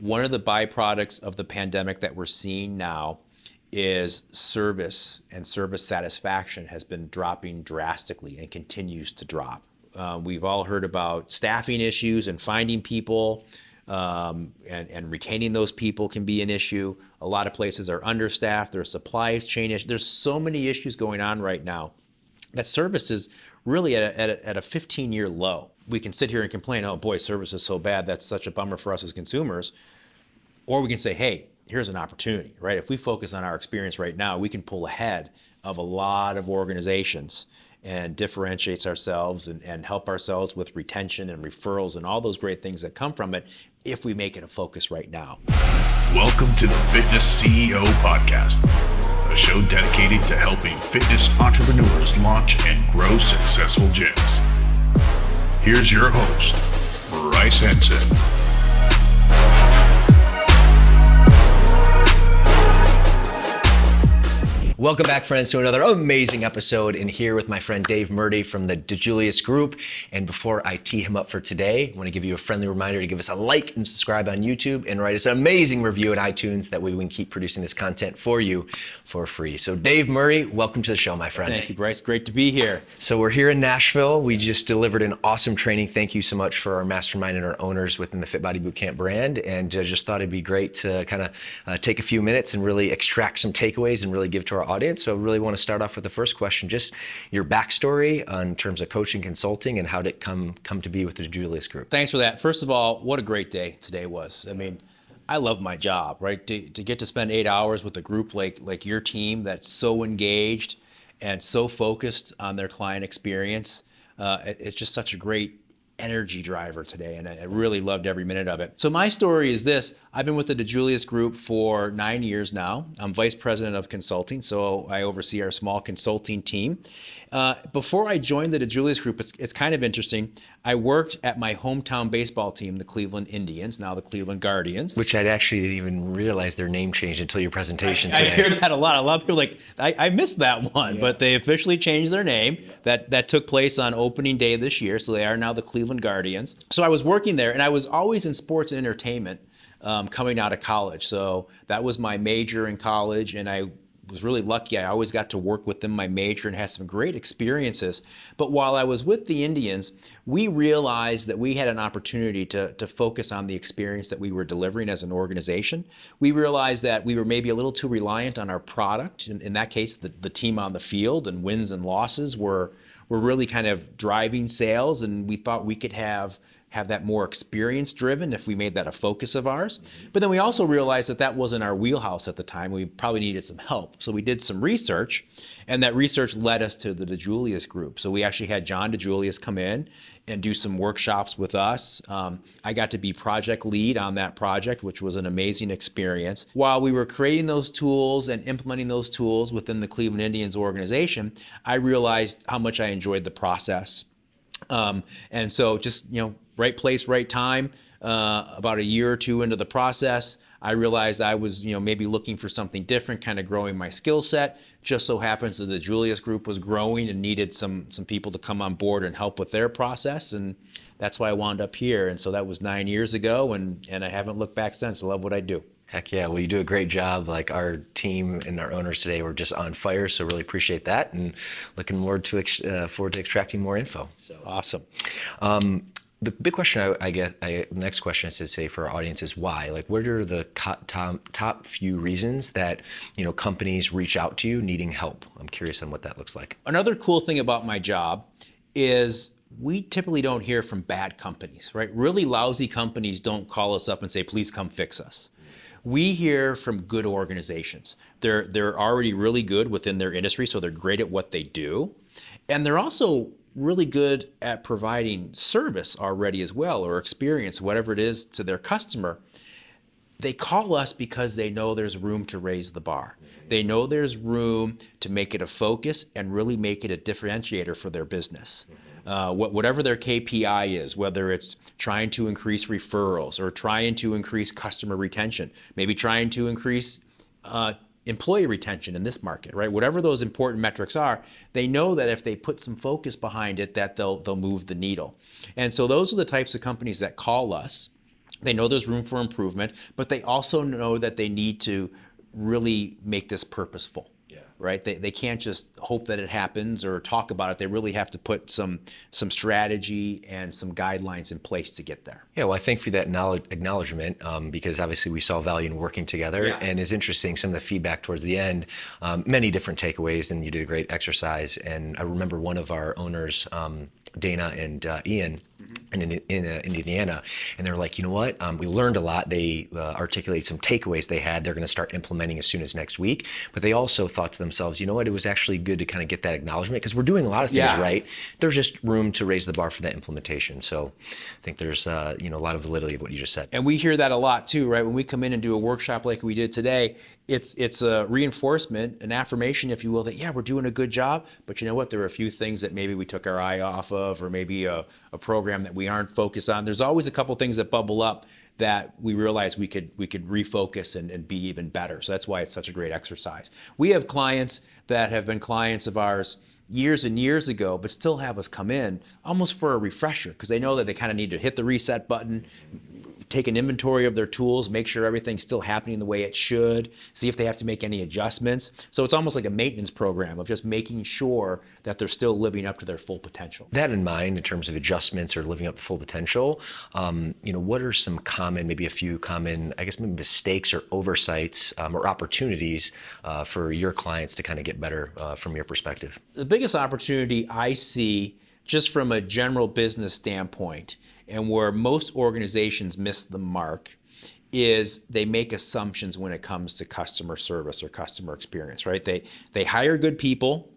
one of the byproducts of the pandemic that we're seeing now is service and service satisfaction has been dropping drastically and continues to drop. We've all heard about staffing issues and finding people, and retaining those people can be an issue. A lot of places are understaffed. There's supply chain issues. There's so many issues going on right now that service is really at a 15-year low. We can sit here and complain, oh boy, service is so bad. That's such a bummer for us as consumers. Or we can say, hey, here's an opportunity, right? If we focus on our experience right now, we can pull ahead of a lot of organizations and differentiates ourselves and help ourselves with retention and referrals and all those great things that come from it if we make it a focus right now. Welcome to the Fitness CEO Podcast, a show dedicated to helping fitness entrepreneurs launch and grow successful gyms. Here's your host, Bryce Henson. Welcome back, friends, to another amazing episode in here with my friend Dave Murdy from the Dijulius Group. And before I tee him up for today, I want to give you a friendly reminder to give us a like and subscribe on YouTube and write us an amazing review at iTunes. That way we can keep producing this content for you for free. So Dave Murdy, welcome to the show, my friend. Thank you, Bryce. Great to be here. So we're here in Nashville. We just delivered an awesome training. Thank you so much for our mastermind and our owners within the Fit Body Bootcamp brand. And just thought it'd be great to kind of take a few minutes and really extract some takeaways and really give to our audience. So I really want to start off with the first question, just your backstory in terms of coaching, consulting, and how did it come to be with the Dijulius Group? Thanks for that. First of all, what a great day today was. I mean, I love my job, right? To get to spend 8 hours with a group like your team that's so engaged and so focused on their client experience, it's just such a great energy driver today, and I really loved every minute of it. So my story is this. I've been with the Dijulius Group for 9 years now. I'm vice president of consulting, so I oversee our small consulting team. Before I joined the Dijulius Group, it's kind of interesting. I worked at my hometown baseball team, the Cleveland Indians, now the Cleveland Guardians. Which I actually didn't even realize their name changed until your presentation today. I hear that a lot. A lot of people are like, I missed that one, but they officially changed their name. That took place on opening day this year, so they are now the Cleveland Guardians. So I was working there, and I was always in sports and entertainment coming out of college. So that was my major in college, and I was really lucky. I always got to work within my major and had some great experiences. But while I was with the Indians, we realized that we had an opportunity to focus on the experience that we were delivering as an organization. We realized that we were maybe a little too reliant on our product. In that case, the team on the field, and wins and losses were really kind of driving sales, and we thought we could have that more experience driven if we made that a focus of ours. But then we also realized that wasn't our wheelhouse at the time. We probably needed some help. So we did some research, and that research led us to the Dijulius Group. So we actually had John Dijulius come in and do some workshops with us. I got to be project lead on that project, which was an amazing experience. While we were creating those tools and implementing those tools within the Cleveland Indians organization, I realized how much I enjoyed the process. And so just, right place, right time. About a year or two into the process, I realized I was, maybe looking for something different, kind of growing my skill set. Just so happens that the Dijulius Group was growing and needed some people to come on board and help with their process. And that's why I wound up here. And so that was 9 years ago, and I haven't looked back since. I love what I do. Heck yeah, well, you do a great job. Like our team and our owners today were just on fire, so really appreciate that, and looking forward to extracting more info. So awesome. The big question next question is to say for our audience is why? Like, what are the top few reasons that companies reach out to you needing help? I'm curious on what that looks like. Another cool thing about my job is we typically don't hear from bad companies, right? Really lousy companies don't call us up and say, please come fix us. We hear from good organizations. They're already really good within their industry, so they're great at what they do. And they're also really good at providing service already as well, or experience, whatever it is, to their customer. They call us because they know there's room to raise the bar. They know there's room to make it a focus and really make it a differentiator for their business. Whatever their KPI is, whether it's trying to increase referrals or trying to increase customer retention, maybe trying to increase employee retention in this market, right? Whatever those important metrics are, they know that if they put some focus behind it, that they'll move the needle. And so those are the types of companies that call us. They know there's room for improvement, but they also know that they need to really make this purposeful. Right? They can't just hope that it happens or talk about it. They really have to put some strategy and some guidelines in place to get there. Yeah, well, I thank you for that acknowledgement because obviously we saw value in working together. Yeah. And it's interesting, some of the feedback towards the end, many different takeaways, and you did a great exercise. And I remember one of our owners, Dana and Ian, in Indiana, and they're like, you know what? We learned a lot. They articulated some takeaways they had. They're going to start implementing as soon as next week. But they also thought to themselves, you know what? It was actually good to kind of get that acknowledgement because we're doing a lot of things right. There's just room to raise the bar for that implementation. So I think there's a lot of validity of what you just said. And we hear that a lot too, right? When we come in and do a workshop like we did today, it's a reinforcement, an affirmation, if you will, that yeah, we're doing a good job. But you know what? There are a few things that maybe we took our eye off of, or maybe a program that we aren't focused on. There's always a couple things that bubble up that we realize we could refocus and be even better. So that's why it's such a great exercise. We have clients that have been clients of ours years and years ago, but still have us come in almost for a refresher because they know that they kind of need to hit the reset button, take an inventory of their tools, make sure everything's still happening the way it should, see if they have to make any adjustments. So it's almost like a maintenance program of just making sure that they're still living up to their full potential. That in mind, in terms of adjustments or living up to full potential, what are some common, maybe a few common, I guess maybe mistakes or oversights or opportunities for your clients to kind of get better from your perspective? The biggest opportunity I see just from a general business standpoint, and where most organizations miss the mark, is they make assumptions when it comes to customer service or customer experience, right? They hire good people.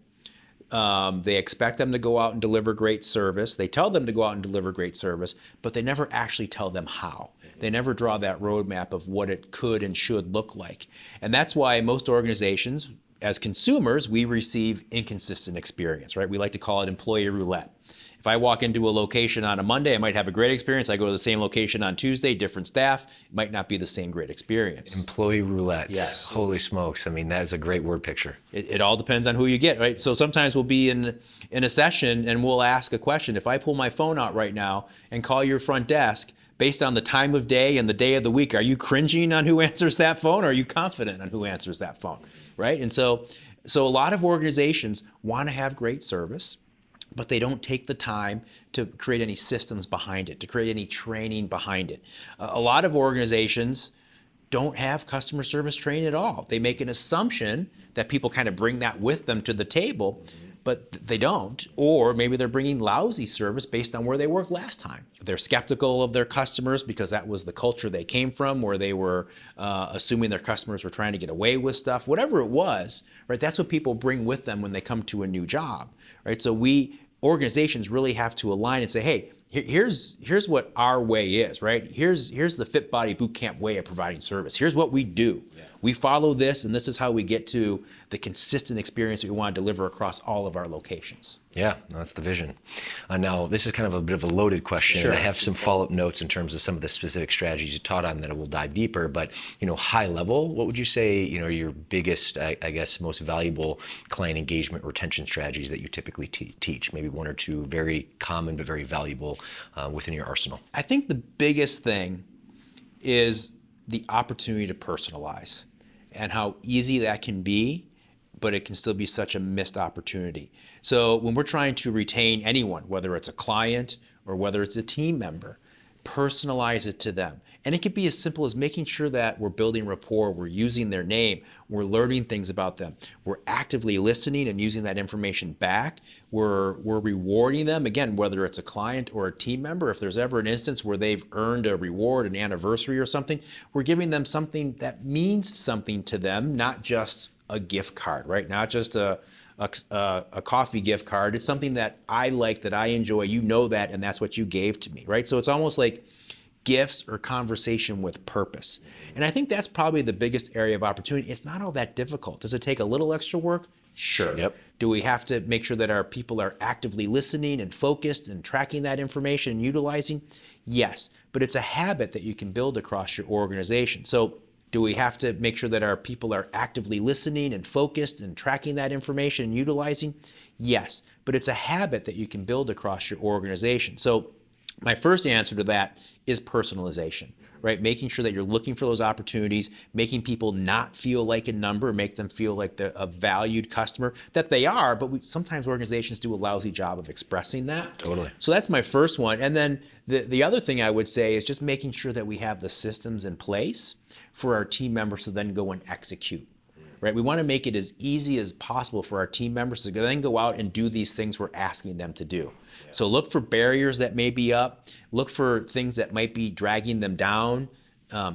They expect them to go out and deliver great service. They tell them to go out and deliver great service, but they never actually tell them how. They never draw that roadmap of what it could and should look like. And that's why most organizations, as consumers, we receive inconsistent experience, right? We like to call it employee roulette. If I walk into a location on a Monday, I might have a great experience. I go to the same location on Tuesday, different staff, it might not be the same great experience. Employee roulette. Yes. Holy smokes. I mean, that is a great word picture. It all depends on who you get, right? So sometimes we'll be in a session and we'll ask a question. If I pull my phone out right now and call your front desk, based on the time of day and the day of the week, are you cringing on who answers that phone, or are you confident on who answers that phone, right? And so a lot of organizations want to have great service, but they don't take the time to create any systems behind it, to create any training behind it. A lot of organizations don't have customer service training at all. They make an assumption that people kind of bring that with them to the table, but they don't. Or maybe they're bringing lousy service based on where they worked last time. They're skeptical of their customers because that was the culture they came from, where they were assuming their customers were trying to get away with stuff. Whatever it was, right? That's what people bring with them when they come to a new job, right? So organizations really have to align and say, hey, here's what our way is, right? Here's the Fit Body Bootcamp way of providing service. Here's what we do. Yeah. We follow this, and this is how we get to the consistent experience that we want to deliver across all of our locations. Yeah, that's the vision. Now, this is kind of a bit of a loaded question. Sure. And I have some follow-up notes in terms of some of the specific strategies you taught on that I will dive deeper. But, high level, what would you say, your biggest, I guess, most valuable client engagement retention strategies that you typically teach? Maybe one or two very common but very valuable within your arsenal. I think the biggest thing is the opportunity to personalize and how easy that can be, but it can still be such a missed opportunity. So when we're trying to retain anyone, whether it's a client or whether it's a team member, personalize it to them. And it could be as simple as making sure that we're building rapport, we're using their name, we're learning things about them, we're actively listening and using that information back, we're rewarding them, again, whether it's a client or a team member. If there's ever an instance where they've earned a reward, an anniversary or something, we're giving them something that means something to them, not just a gift card, right? Not just a coffee gift card. It's something that I like, that I enjoy, you know that, and that's what you gave to me, right? So it's almost like gifts or conversation with purpose. And I think that's probably the biggest area of opportunity. It's not all that difficult. Does it take a little extra work? Sure. Yep. Do we have to make sure that our people are actively listening and focused and tracking that information and utilizing? Yes. But it's a habit that you can build across your organization. So do we have to make sure that our people are actively listening and focused and tracking that information and utilizing? Yes. But it's a habit that you can build across your organization. So my first answer to that is personalization, right? Making sure that you're looking for those opportunities, making people not feel like a number, make them feel like they're a valued customer, that they are, but sometimes organizations do a lousy job of expressing that. Totally. So that's my first one. And then the other thing I would say is just making sure that we have the systems in place for our team members to then go and execute. Right? We want to make it as easy as possible for our team members to then go out and do these things we're asking them to do. Yeah. So look for barriers that may be up, look for things that might be dragging them down,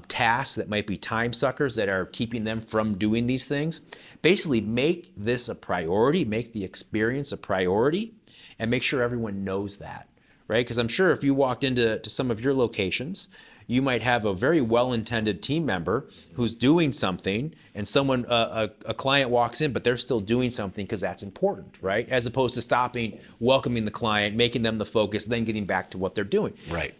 tasks that might be time suckers that are keeping them from doing these things. Basically make this a priority, make the experience a priority, and make sure everyone knows that, right? Because I'm sure if you walked into some of your locations, you might have a very well-intended team member who's doing something, and someone, a client walks in, but they're still doing something because that's important, right? As opposed to stopping, welcoming the client, making them the focus, then getting back to what they're doing. Right.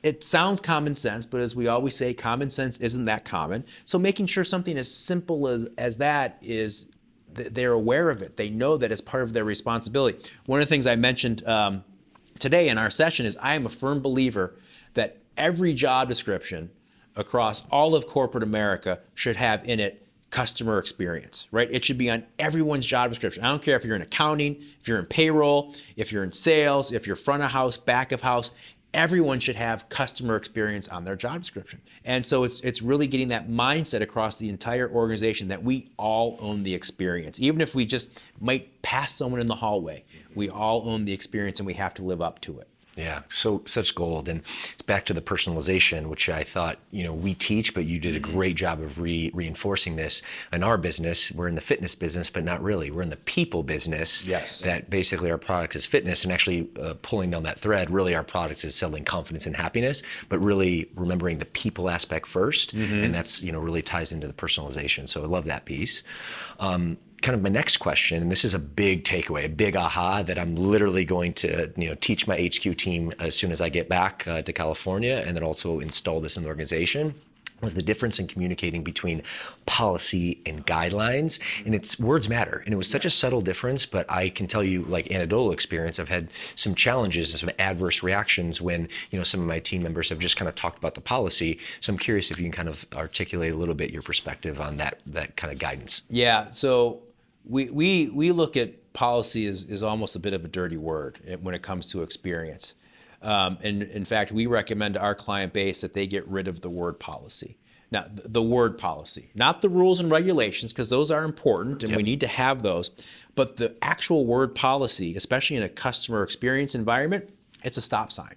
It sounds common sense, but as we always say, common sense isn't that common. So making sure something as simple as that is, they're aware of it. They know that it's part of their responsibility. One of the things I mentioned today in our session is I am a firm believer that every job description across all of corporate America should have in it customer experience, right? It should be on everyone's job description. I don't care if you're in accounting, if you're in payroll, if you're in sales, if you're front of house, back of house, everyone should have customer experience on their job description. And so it's really getting that mindset across the entire organization that we all own the experience. Even if we just might pass someone in the hallway, we all own the experience and we have to live up to it. Yeah, so such gold. And it's back to the personalization, which I thought, we teach, but you did a great job of reinforcing this. In our business, we're in the fitness business, but not really. We're in the people business. Yes. That basically our product is fitness, and actually pulling down that thread, really our product is selling confidence and happiness, but really remembering the people aspect first. And that's, really ties into the personalization. So I love that piece. Kind of my next question, and this is a big takeaway, a big aha that I'm literally going to teach my HQ team as soon as I get back to California, and then also install this in the organization, was the difference in communicating between policy and guidelines. And it's words matter. And it was such a subtle difference, but I can tell you, like anecdotal experience, I've had some challenges and some adverse reactions when, some of my team members have just kind of talked about the policy. So I'm curious if you can kind of articulate a little bit your perspective on that kind of guidance. Yeah, so we look at policy as almost a bit of a dirty word when it comes to experience. And in fact, we recommend to our client base that they get rid of the word policy. Now, the word policy, not the rules and regulations, because those are important and we need to have those, but the actual word policy, especially in a customer experience environment, it's a stop sign.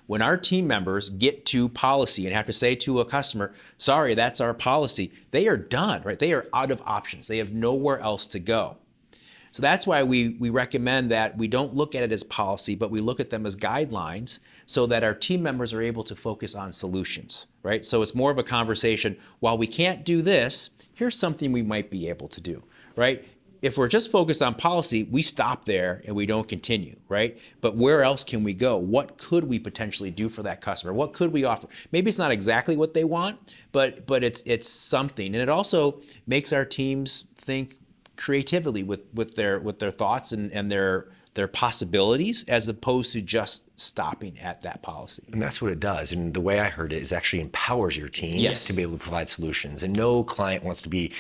When our team members get to policy and have to say to a customer, sorry, that's our policy, they are done, right? They are out of options. They have nowhere else to go. So that's why we recommend that we don't look at it as policy, but we look at them as guidelines so that our team members are able to focus on solutions, right? So it's more of a conversation, while we can't do this, here's something we might be able to do, right? If we're just focused on policy, we stop there and we don't continue, right? But where else can we go? What could we potentially do for that customer? What could we offer? Maybe it's not exactly what they want, but it's something. And it also makes our teams think creatively with their thoughts and their possibilities, as opposed to just stopping at that policy. And that's what it does. And the way I heard it is actually empowers your team to be able to provide solutions. And no client wants to be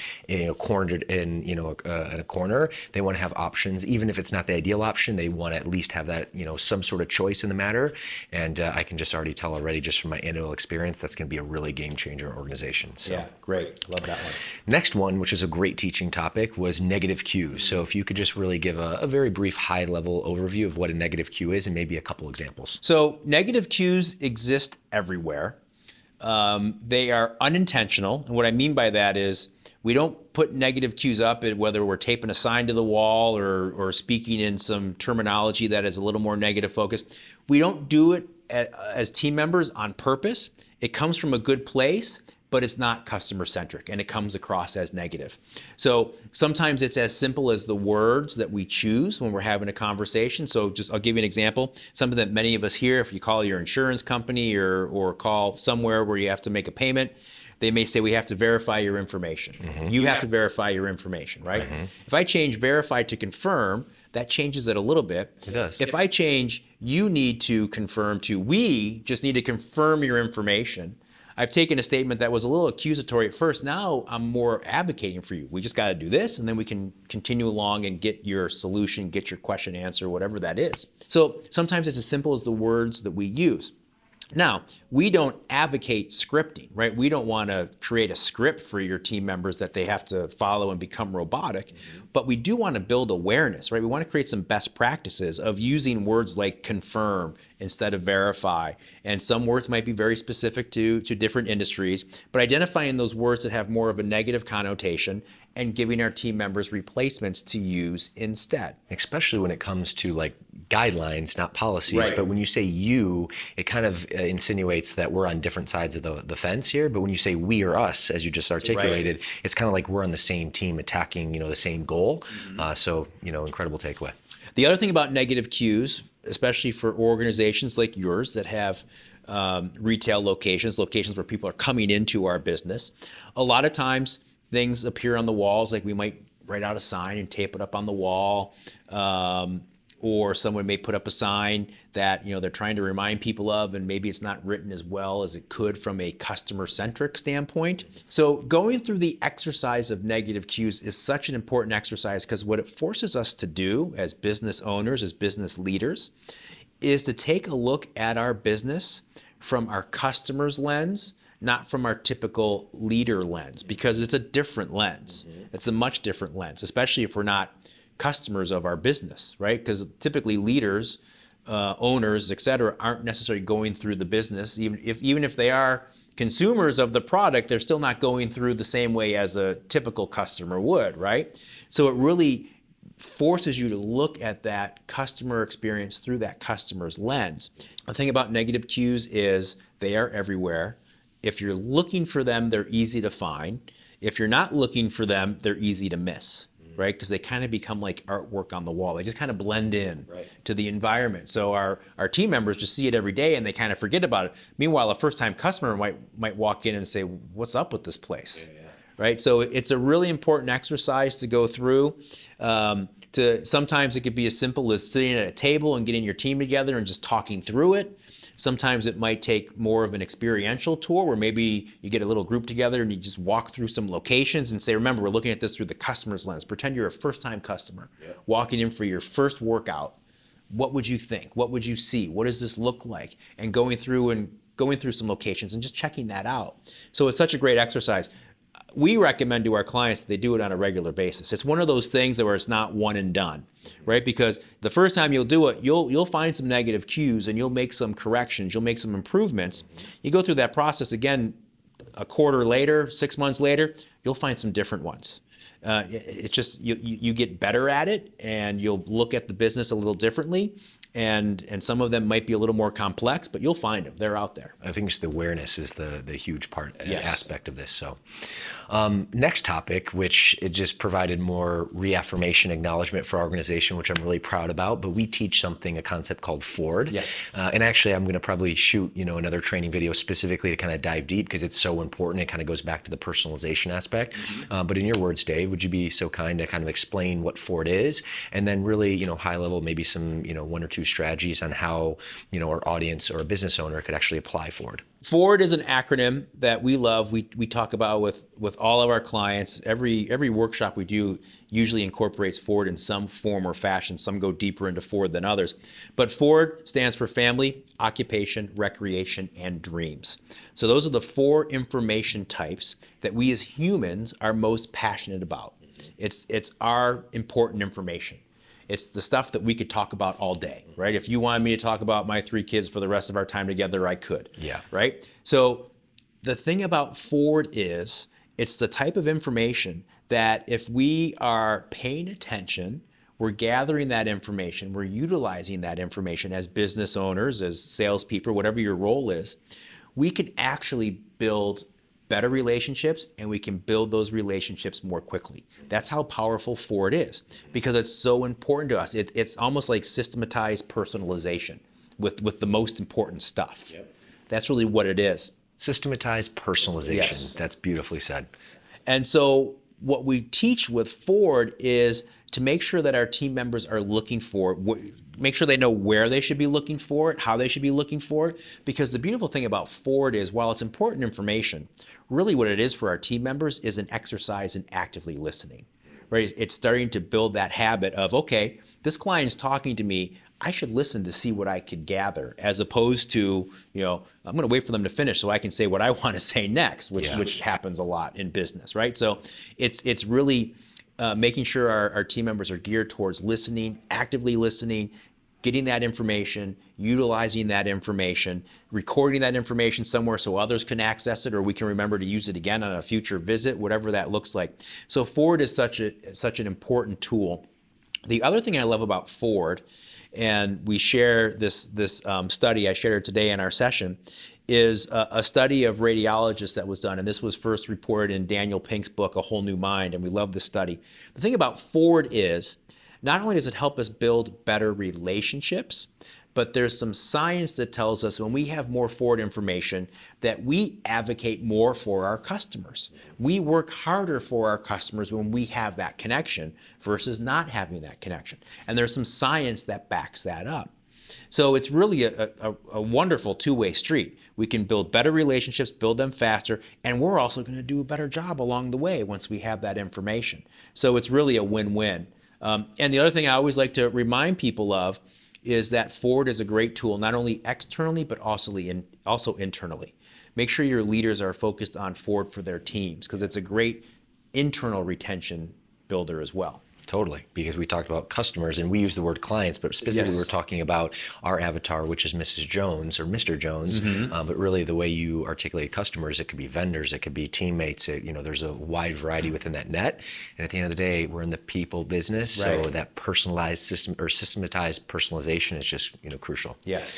cornered in in a corner. They want to have options, even if it's not the ideal option. They want to at least have that some sort of choice in the matter. And I can just already tell just from my annual experience, that's going to be a really game changer in our organization. So. Yeah, great. Love that one. Next one, which is a great teaching topic, was negative cues. So if you could just really give a very brief high level overview of what a negative cue is and maybe a couple examples. So negative cues exist everywhere. They are unintentional. And what I mean by that is we don't put negative cues up, whether we're taping a sign to the wall or speaking in some terminology that is a little more negative focused. We don't do it as team members on purpose. It comes from a good place, but it's not customer centric and it comes across as negative. So sometimes it's as simple as the words that we choose when we're having a conversation. So I'll give you an example, something that many of us hear. If you call your insurance company or call somewhere where you have to make a payment, they may say, we have to verify your information. Mm-hmm. You have to verify your information, right? Mm-hmm. If I change verify to confirm, that changes it a little bit. It does. If I change you need to confirm to we just need to confirm your information, I've taken a statement that was a little accusatory at first. Now I'm more advocating for you. We just got to do this, and then we can continue along and get your solution, get your question answer, whatever that is. So sometimes it's as simple as the words that we use. Now, we don't advocate scripting, right? We don't want to create a script for your team members that they have to follow and become robotic, but we do want to build awareness, right? We want to create some best practices of using words like confirm instead of verify. And some words might be very specific to different industries, but identifying those words that have more of a negative connotation and giving our team members replacements to use instead. Especially when it comes to like guidelines, not policies. Right. But when you say you, it kind of insinuates that we're on different sides of the fence here. But when you say we or us, as you just articulated, it's kind of like we're on the same team attacking, the same goal. So, incredible takeaway. The other thing about negative cues, especially for organizations like yours that have retail locations where people are coming into our business, a lot of times things appear on the walls, like we might write out a sign and tape it up on the wall, or someone may put up a sign that they're trying to remind people of, and maybe it's not written as well as it could from a customer-centric standpoint. So going through the exercise of negative cues is such an important exercise, because what it forces us to do as business owners, as business leaders, is to take a look at our business from our customer's lens, not from our typical leader lens, because it's a different lens. It's a much different lens, especially if we're not customers of our business, right? Because typically leaders, owners, et cetera, aren't necessarily going through the business. Even if they are consumers of the product, they're still not going through the same way as a typical customer would, right? So it really forces you to look at that customer experience through that customer's lens. The thing about negative cues is they are everywhere. If you're looking for them, they're easy to find. If you're not looking for them, they're easy to miss, right? Because they kind of become like artwork on the wall. They just kind of blend in to the environment. So our team members just see it every day and they kind of forget about it. Meanwhile, a first-time customer might walk in and say, "What's up with this place?" Right? So it's a really important exercise to go through. Sometimes it could be as simple as sitting at a table and getting your team together and just talking through it. Sometimes it might take more of an experiential tour where maybe you get a little group together and you just walk through some locations and say, remember, we're looking at this through the customer's lens. Pretend you're a first-time customer walking in for your first workout. What would you think? What would you see? What does this look like? And going through some locations and just checking that out. So it's such a great exercise. We recommend to our clients that they do it on a regular basis. It's one of those things where it's not one and done, right? Because the first time you'll do it, you'll find some negative cues and you'll make some corrections, you'll make some improvements. You go through that process again, a quarter later, 6 months later, you'll find some different ones. It's just you get better at it, and you'll look at the business a little differently. And some of them might be a little more complex, but you'll find them. They're out there. I think it's the awareness is the huge part Yes. aspect of this. So next topic, which it just provided more reaffirmation, acknowledgement for our organization, which I'm really proud about. But we teach a concept called F.O.R.D. Yes. And actually, I'm going to probably shoot another training video specifically to kind of dive deep, because it's so important. It kind of goes back to the personalization aspect. But in your words, Dave, would you be so kind to kind of explain what F.O.R.D is, and then really high level, maybe some one or two strategies on how our audience or a business owner could actually apply F.O.R.D. F.O.R.D is an acronym that we love. We talk about with all of our clients. Every workshop we do usually incorporates F.O.R.D in some form or fashion. Some go deeper into F.O.R.D than others. But F.O.R.D stands for family, occupation, recreation, and dreams. So those are the 4 information types that we as humans are most passionate about. It's our important information. It's the stuff that we could talk about all day, right? If you wanted me to talk about my 3 kids for the rest of our time together, I could. Yeah. Right? So the thing about F.O.R.D is it's the type of information that if we are paying attention, we're gathering that information, we're utilizing that information as business owners, as salespeople, whatever your role is, we can actually build better relationships, and we can build those relationships more quickly. That's how powerful F.O.R.D is, because it's so important to us. It's almost like systematized personalization with the most important stuff. That's really what it is. Systematized personalization. Yes. That's beautifully said. And so what we teach with F.O.R.D is to make sure that our team members are looking for, make sure they know where they should be looking for it, how they should be looking for it. Because the beautiful thing about F.O.R.D is, while it's important information, really what it is for our team members is an exercise in actively listening, right? It's starting to build that habit of, okay, this client's talking to me, I should listen to see what I could gather, as opposed to, I'm going to wait for them to finish so I can say what I want to say next, which happens a lot in business, right? So it's really making sure our team members are geared towards listening, actively listening, getting that information, utilizing that information, recording that information somewhere so others can access it, or we can remember to use it again on a future visit, whatever that looks like. So F.O.R.D is such an important tool. The other thing I love about F.O.R.D, and we share this study, I shared it today in our session, is a study of radiologists that was done, and this was first reported in Daniel Pink's book, A Whole New Mind, and we love this study. The thing about F.O.R.D is, not only does it help us build better relationships, but there's some science that tells us when we have more F.O.R.D information that we advocate more for our customers. We work harder for our customers when we have that connection versus not having that connection. And there's some science that backs that up. So it's really a wonderful two-way street. We can build better relationships, build them faster, and we're also going to do a better job along the way once we have that information. So it's really a win-win. And the other thing I always like to remind people of is that F.O.R.D is a great tool, not only externally, but also internally. Make sure your leaders are focused on F.O.R.D for their teams, because it's a great internal retention builder as well. Totally, because we talked about customers and we use the word clients, but specifically we're talking about our avatar, which is Mrs. Jones or Mr. Jones. But really the way you articulate customers, it could be vendors, it could be teammates, there's a wide variety within that net. And at the end of the day, we're in the people business. Right. So that personalized system or systematized personalization is just, crucial. Yes.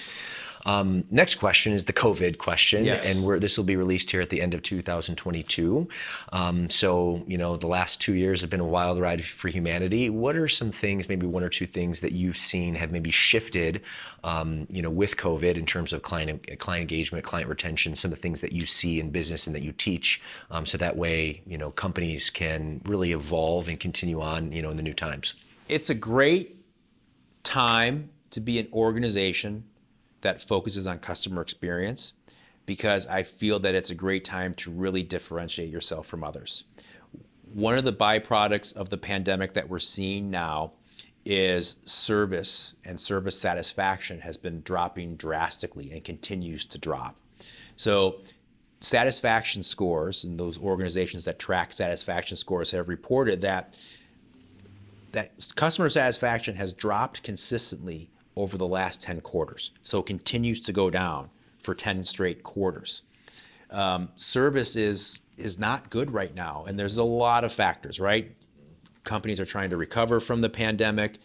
Next question is the COVID question, yes. And this will be released here at the end of 2022. So, the last 2 years have been a wild ride for humanity. What are some things, maybe one or two things that you've seen have maybe shifted, with COVID in terms of client engagement, client retention, some of the things that you see in business and that you teach, so that way, companies can really evolve and continue on, in the new times? It's a great time to be an organization that focuses on customer experience, because I feel that it's a great time to really differentiate yourself from others. One of the byproducts of the pandemic that we're seeing now is service, and service satisfaction has been dropping drastically and continues to drop. So satisfaction scores, and those organizations that track satisfaction scores have reported that customer satisfaction has dropped consistently over the last 10 quarters. So it continues to go down for 10 straight quarters. Service is not good right now, and there's a lot of factors, right? Companies are trying to recover from the pandemic.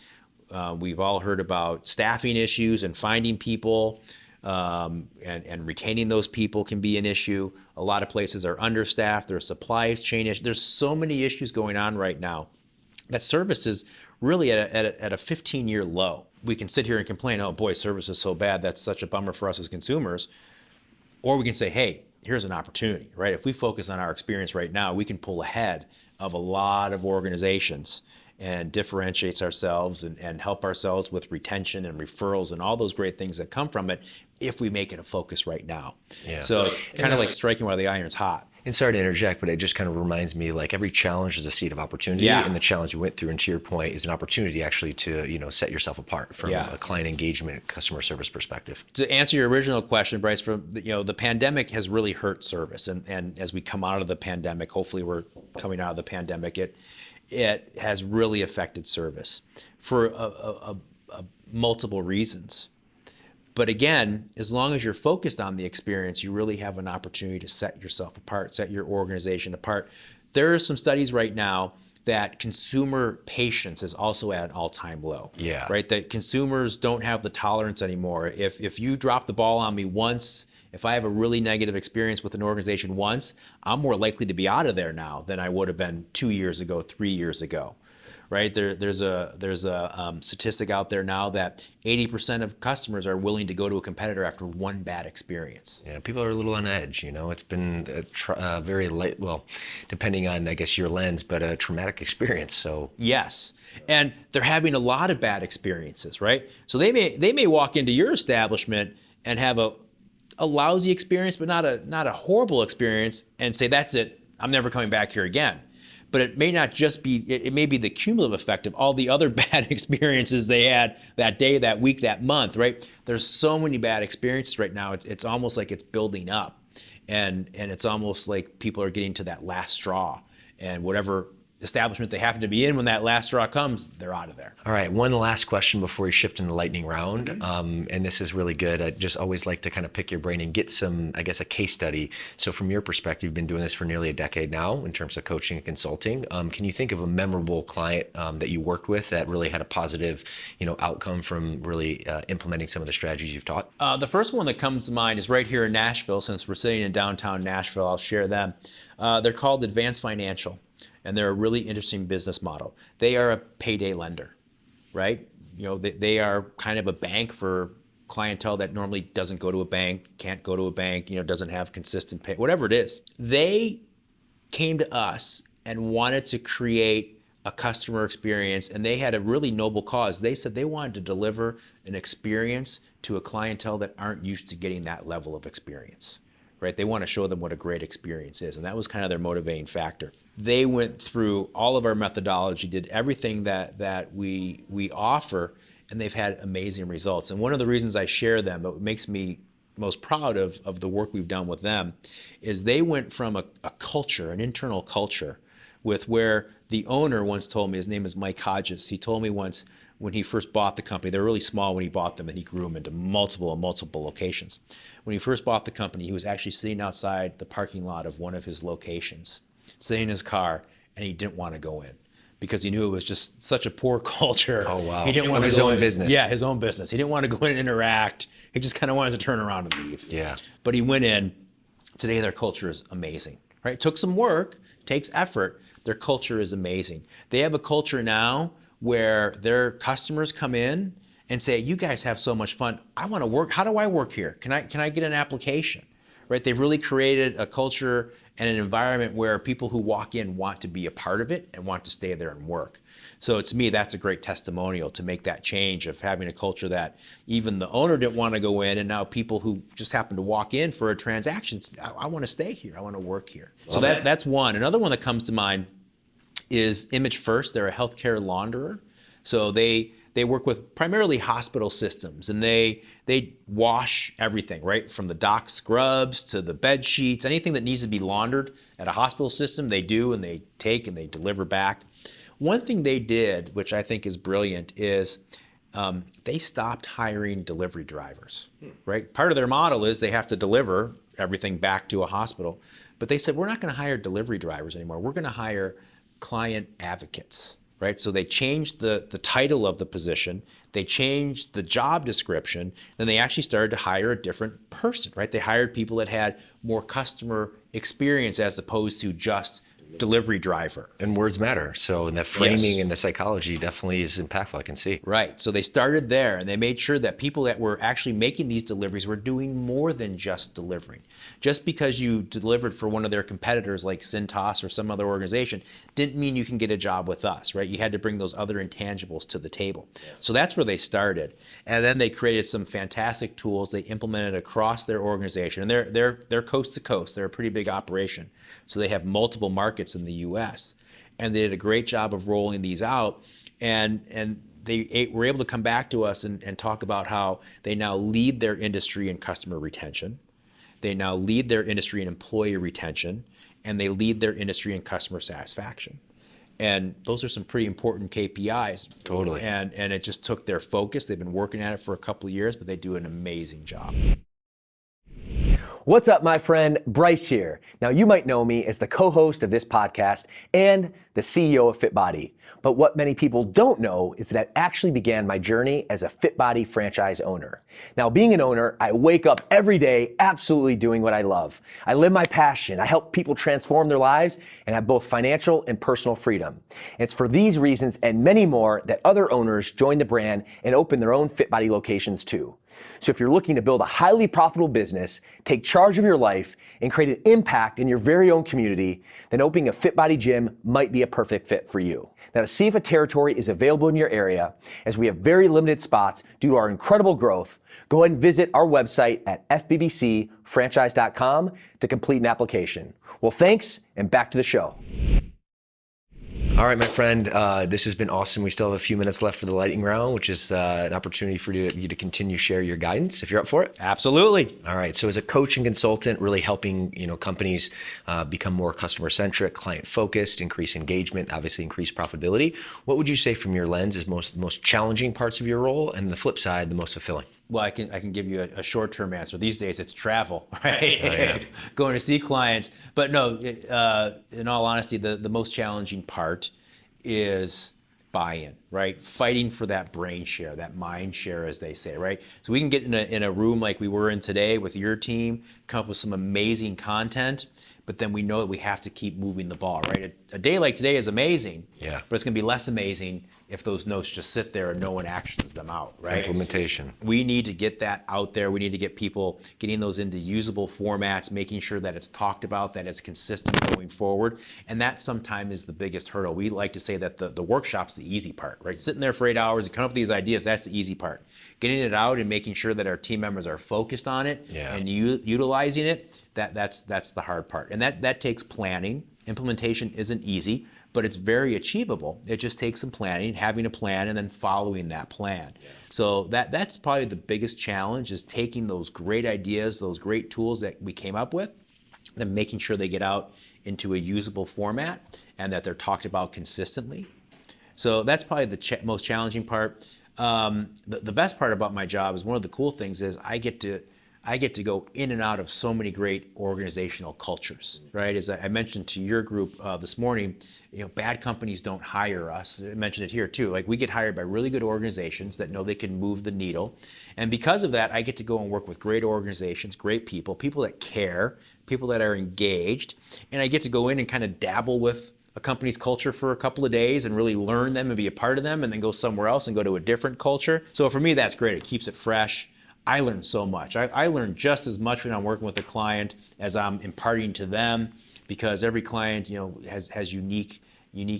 We've all heard about staffing issues and finding people, and retaining those people can be an issue. A lot of places are understaffed. There's supply chain issues. There's so many issues going on right now that service is really at a 15-year low. We can sit here and complain, oh boy, service is so bad, that's such a bummer for us as consumers. Or we can say, hey, here's an opportunity, right? If we focus on our experience right now, we can pull ahead of a lot of organizations and differentiates ourselves and help ourselves with retention and referrals and all those great things that come from it if we make it a focus right now. Yeah. So it's kind of like striking while the iron's hot. And sorry to interject, but it just kind of reminds me, like, every challenge is a seed of opportunity, and the challenge you went through, and to your point, is an opportunity actually to, set yourself apart from a client engagement, customer service perspective. To answer your original question, Bryce, the pandemic has really hurt service, and as we come out of the pandemic, hopefully we're coming out of the pandemic, it has really affected service for multiple reasons. But again, as long as you're focused on the experience, you really have an opportunity to set yourself apart, set your organization apart. There are some studies right now that consumer patience is also at an all-time low. Yeah. Right? That consumers don't have the tolerance anymore. If you drop the ball on me once, if I have a really negative experience with an organization once, I'm more likely to be out of there now than I would have been 2 years ago, 3 years ago. right? There's a statistic out there now that 80% of customers are willing to go to a competitor after one bad experience. Yeah, people are a little on edge. It's been very late. Well, depending on, I guess, your lens, but a traumatic experience. So yes, and they're having a lot of bad experiences, right? So they may walk into your establishment and have a lousy experience, but not a horrible experience, and say, that's it, I'm never coming back here again. But it may not just be, it may be the cumulative effect of all the other bad experiences they had that day, that week, that month, right? There's so many bad experiences right now. It's almost like it's building up, and it's almost like people are getting to that last straw, and whatever establishment they happen to be in when that last straw comes, they're out of there. All right, one last question before we shift into lightning round, and this is really good. I just always like to kind of pick your brain and get some, I guess, a case study. So from your perspective, you've been doing this for nearly a decade now in terms of coaching and consulting. Can you think of a memorable client that you worked with that really had a positive, outcome from really implementing some of the strategies you've taught? The first one that comes to mind is right here in Nashville. Since we're sitting in downtown Nashville, I'll share them. They're called Advanced Financial, and they're a really interesting business model. They are a payday lender, right? They are kind of a bank for clientele that normally doesn't go to a bank, can't go to a bank, doesn't have consistent pay, whatever it is. They came to us and wanted to create a customer experience, and they had a really noble cause. They said they wanted to deliver an experience to a clientele that aren't used to getting that level of experience, right? They want to show them what a great experience is, and that was kind of their motivating factor. They went through all of our methodology, did everything that we offer, and they've had amazing results. And one of the reasons I share them, but what makes me most proud of the work we've done with them, is they went from a culture, an internal culture, with where the owner once told me, his name is Mike Hodges, he told me once when he first bought the company, they were really small when he bought them, and he grew them into multiple locations. When he first bought the company, he was actually sitting outside the parking lot of one of his locations, sitting in his car, and he didn't want to go in because he knew it was just such a poor culture. Oh, wow. He didn't want his own business. Yeah, his own business. He didn't want to go in and interact. He just kind of wanted to turn around and leave. Yeah. But he went in. Today, their culture is amazing, right? It took some work, takes effort. Their culture is amazing. They have a culture now where their customers come in and say, you guys have so much fun. I want to work. How do I work here? Can I get an application? Right? They've really created a culture and an environment where people who walk in want to be a part of it and want to stay there and work. So to me, that's a great testimonial to make that change of having a culture that even the owner didn't want to go in, and now people who just happen to walk in for a transaction, I want to stay here. I want to work here. So that's one. Another one that comes to mind is Image First. They're a healthcare launderer. So they work with primarily hospital systems, and they wash everything, right? From the dock scrubs to the bed sheets, anything that needs to be laundered at a hospital system, they do, and they take and they deliver back. One thing they did, which I think is brilliant, is they stopped hiring delivery drivers, right? Part of their model is they have to deliver everything back to a hospital, but they said, we're not going to hire delivery drivers anymore. We're going to hire client advocates. Right? So they changed the title of the position, they changed the job description, then they actually started to hire a different person, right? They hired people that had more customer experience as opposed to just delivery driver. And words matter. So in the framing Yes. and the psychology definitely is impactful, I can see. Right. So they started there, and they made sure that people that were actually making these deliveries were doing more than just delivering. Just because you delivered for one of their competitors like Cintas or some other organization didn't mean you can get a job with us, right? You had to bring those other intangibles to the table. So that's where they started. And then they created some fantastic tools they implemented across their organization. And they're coast to coast. They're a pretty big operation. So they have multiple markets in the US. And they did a great job of rolling these out. And they were able to come back to us and talk about how they now lead their industry in customer retention. They now lead their industry in employee retention, and they lead their industry in customer satisfaction. And those are some pretty important KPIs. Totally. And it just took their focus. They've been working at it for a couple of years, but they do an amazing job. What's up, my friend? Bryce here. Now, you might know me as the co-host of this podcast and the CEO of F.O.R.D. But what many people don't know is that I actually began my journey as a F.O.R.D franchise owner. Now, being an owner, I wake up every day absolutely doing what I love. I live my passion. I help people transform their lives and have both financial and personal freedom. It's for these reasons and many more that other owners join the brand and open their own F.O.R.D locations too. So if you're looking to build a highly profitable business, take charge of your life, and create an impact in your very own community, then opening a F.O.R.D gym might be a perfect fit for you. Now, to see if a territory is available in your area, as we have very limited spots due to our incredible growth, go ahead and visit our website at fbbcfranchise.com to complete an application. Well, thanks, and back to the show. All right, my friend, this has been awesome. We still have a few minutes left for the lightning round, which is an opportunity for you to continue to share your guidance, if you're up for it. Absolutely. All right. So as a coach and consultant, really helping companies become more customer-centric, client-focused, increase engagement, obviously increase profitability. What would you say from your lens is most challenging parts of your role, and the flip side, the most fulfilling? Well, I can give you a short-term answer. These days, it's travel, right? Oh, yeah. Going to see clients. But no, in all honesty, the most challenging part is buy-in, right? Fighting for that brain share, that mind share, as they say, right? So we can get in a room like we were in today with your team, come up with some amazing content, but then we know that we have to keep moving the ball, right? A day like today is amazing, Yeah. but it's going to be less amazing if those notes just sit there and no one actions them out, right? Implementation. We need to get that out there. We need to get people getting those into usable formats, making sure that it's talked about, that it's consistent going forward. And that sometimes is the biggest hurdle. We like to say that the workshop's the easy part, right? Sitting there for 8 hours and coming up with these ideas, that's the easy part. Getting it out and making sure that our team members are focused on it and utilizing it, that's the hard part. And that takes planning. Implementation isn't easy, but it's very achievable. It just takes some planning, having a plan, and then following that plan. Yeah. So that's probably the biggest challenge, is taking those great ideas, those great tools that we came up with, and making sure they get out into a usable format and that they're talked about consistently. So that's probably the most challenging part. The best part about my job is, one of the cool things is I get to go in and out of so many great organizational cultures, right? As I mentioned to your group this morning, bad companies don't hire us. I mentioned it here too. Like, we get hired by really good organizations that know they can move the needle. And because of that, I get to go and work with great organizations, great people that care, people that are engaged. And I get to go in and kind of dabble with a company's culture for a couple of days and really learn them and be a part of them, and then go somewhere else and go to a different culture. So for me, that's great. It keeps it fresh. I learn so much. I learn just as much when I'm working with a client as I'm imparting to them, because every client, has unique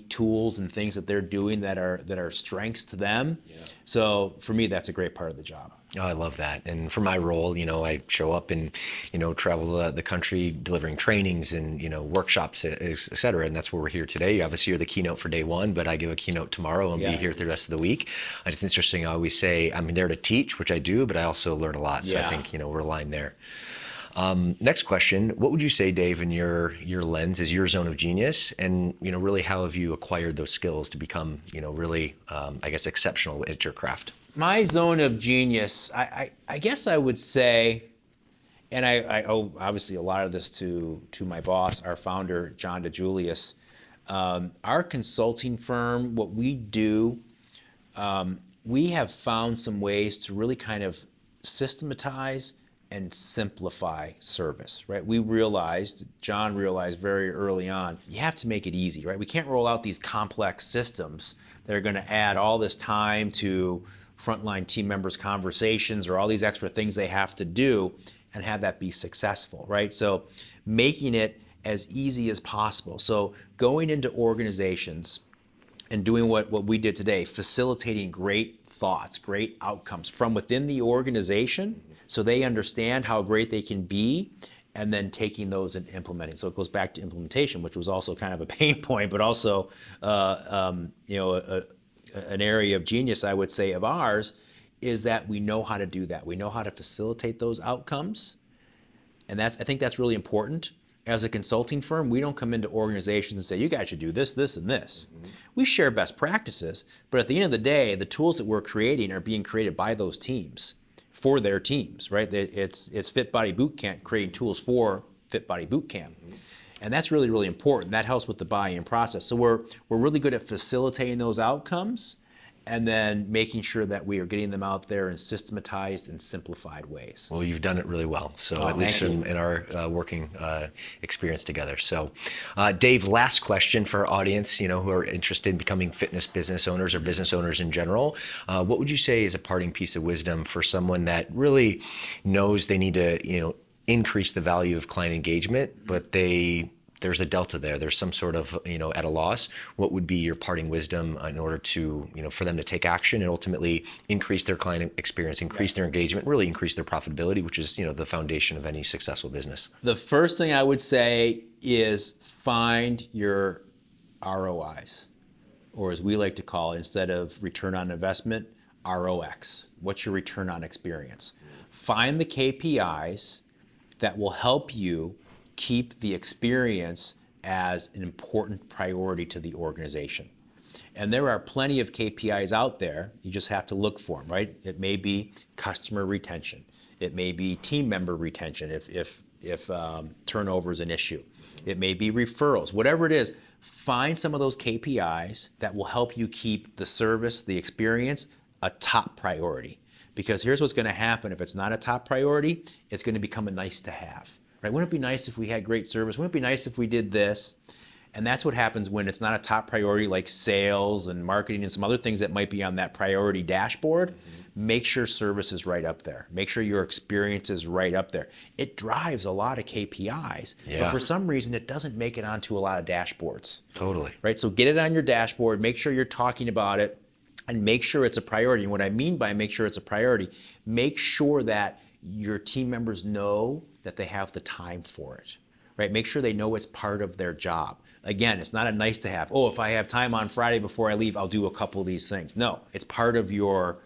tools and things that they're doing that are strengths to them. Yeah. So for me, that's a great part of the job. Oh, I love that. And for my role, I show up and, travel the country delivering trainings and, workshops, et cetera. And that's where we're here today. Obviously, you're the keynote for day one, but I give a keynote tomorrow and be here the rest of the week. And it's interesting. I always say I'm there to teach, which I do, but I also learn a lot. So I think, we're aligned there. Next question. What would you say, Dave, in your lens is your zone of genius? And, really, how have you acquired those skills to become, really, exceptional at your craft? My zone of genius, I guess I would say, and I owe obviously a lot of this to my boss, our founder, John Dijulius. Our consulting firm, what we do, we have found some ways to really kind of systematize and simplify service, right? John realized very early on, you have to make it easy, right? We can't roll out these complex systems that are going to add all this time to frontline team members' conversations or all these extra things they have to do and have that be successful, right? So making it as easy as possible. So going into organizations and doing what we did today, facilitating great thoughts, great outcomes from within the organization, so they understand how great they can be, and then taking those and implementing. So it goes back to implementation, which was also kind of a pain point, but also an area of genius, I would say, of ours, is that we know how to do that. We know how to facilitate those outcomes. And I think that's really important. As a consulting firm, we don't come into organizations and say, you guys should do this, this, and this. Mm-hmm. We share best practices, but at the end of the day, the tools that we're creating are being created by those teams. for their teams, right? It's Fit Body Bootcamp creating tools for Fit Body Bootcamp. And that's really, really important. That helps with the buy-in process. So we're really good at facilitating those outcomes and then making sure that we are getting them out there in systematized and simplified ways. Well, you've done it really well. So at least in our working experience together. So Dave, last question for our audience, who are interested in becoming fitness business owners or business owners in general. What would you say is a parting piece of wisdom for someone that really knows they need to, increase the value of client engagement, but there's a delta there. There's some sort of, at a loss. What would be your parting wisdom in order to, for them to take action and ultimately increase their client experience, increase their engagement, really increase their profitability, which is, the foundation of any successful business? The first thing I would say is find your ROIs, or as we like to call it, instead of return on investment, ROX. What's your return on experience? Find the KPIs that will help you keep the experience as an important priority to the organization. And there are plenty of KPIs out there. You just have to look for them, right? It may be customer retention. It may be team member retention if turnover is an issue. It may be referrals. Whatever it is, find some of those KPIs that will help you keep the service, the experience, a top priority. Because here's what's going to happen. If it's not a top priority, it's going to become a nice to have. Right? Wouldn't it be nice if we had great service? Wouldn't it be nice if we did this? And that's what happens when it's not a top priority, like sales and marketing and some other things that might be on that priority dashboard. Make sure service is right up there. Make sure your experience is right up there. It drives a lot of KPIs, but for some reason it doesn't make it onto a lot of dashboards. Totally. Right? So get it on your dashboard, make sure you're talking about it, and make sure it's a priority. And what I mean by make sure it's a priority, make sure that your team members know that they have the time for it, right? Make sure they know it's part of their job. Again, it's not a nice to have. Oh, if I have time on Friday before I leave, I'll do a couple of these things. No, it's part of your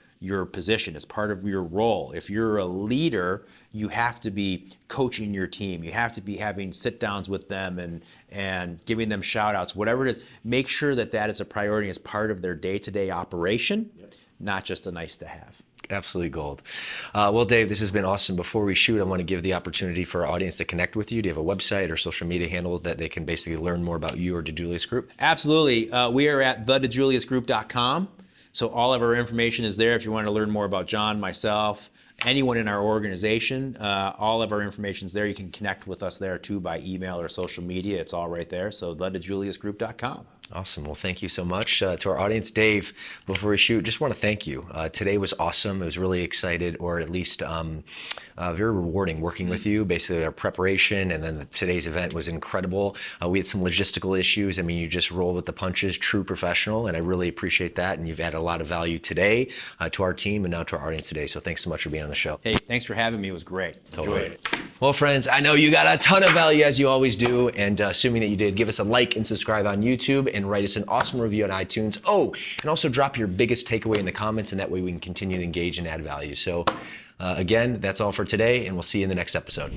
position. It's part of your role. If you're a leader, you have to be coaching your team. You have to be having sit downs with them and giving them shout outs, whatever it is. Make sure that that is a priority as part of their day-to-day operation, not just a nice to have. Absolutely gold. Well, Dave, this has been awesome. Before we shoot, I want to give the opportunity for our audience to connect with you. Do you have a website or social media handle that they can basically learn more about you or Dijulius Group? Absolutely. We are at thedijuliusgroup.com. So all of our information is there if you want to learn more about John, myself, anyone in our organization. All of our information is there. You can connect with us there too by email or social media. It's all right there. So thedijuliusgroup.com. Awesome. Well, thank you so much to our audience. Dave, before we shoot, just want to thank you. Today was awesome. It was really excited, or at least very rewarding working with you. Basically, our preparation and then today's event was incredible. We had some logistical issues. I mean, you just roll with the punches, true professional, and I really appreciate that. And you've added a lot of value today to our team and now to our audience today. So thanks so much for being on the show. Hey, thanks for having me. It was great. Totally. Enjoyed it. Well, friends, I know you got a ton of value as you always do. And assuming that you did, give us a like and subscribe on YouTube and write us an awesome review on iTunes. Oh, and also drop your biggest takeaway in the comments, and that way we can continue to engage and add value. So again, that's all for today, and we'll see you in the next episode.